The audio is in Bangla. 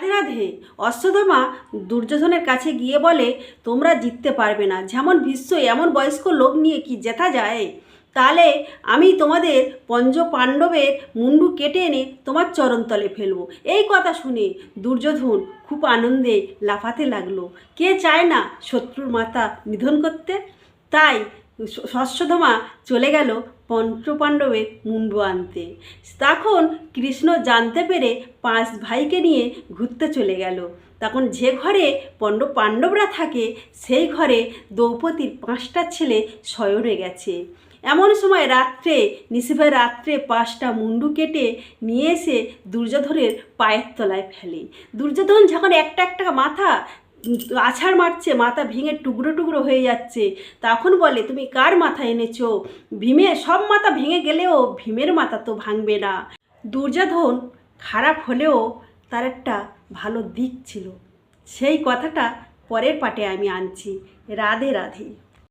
রাধে রাধে। অশ্বত্থামা দুর্যোধনের কাছে গিয়ে বলে, তোমরা জিততে পারবে না, যেমন ভীষ্ম এমন বয়স্ক লোক নিয়ে কি জেতা যায়? তাহলে আমি তোমাদের পঞ্চ পাণ্ডবের মুন্ডু কেটে এনে তোমার চরণতলে ফেলবো। এই কথা শুনে দুর্যোধন খুব আনন্দে লাফাতে লাগলো। কে চায় না শত্রুর মাথা নিধন করতে? তাই অশ্বত্থামা চলে গেল পঞ্চপাণ্ডবের মুন্ডু আনতে। তখন কৃষ্ণ জানতে পেরে 5 ভাইকে নিয়ে ঘুরতে চলে গেল। তখন যে ঘরে পাণ্ডবরা থাকে সেই ঘরে দ্রৌপদীর 5টা ছেলে শয়নে গেছে। এমন সময় নিশিফের রাত্রে 5টা মুন্ডু কেটে নিয়ে এসে দুর্যোধনের পায়ের তলায় ফেলে। দুর্যোধন যখন একটা একটা মাথা আছাড় মারছে, মাথা ভেঙে টুকরো টুকরো হয়ে যাচ্ছে, তখন বলে, তুমি কার মাথা এনেছো? ভীমের। সব মাথা ভেঙে গেলেও ভীমের মাথা তো ভাঙবে না। দুর্যোধন খারাপ হলেও তার একটা ভালো দিক ছিল, সেই কথাটা পরের পার্টে আমি আনছি। রাধে রাধে।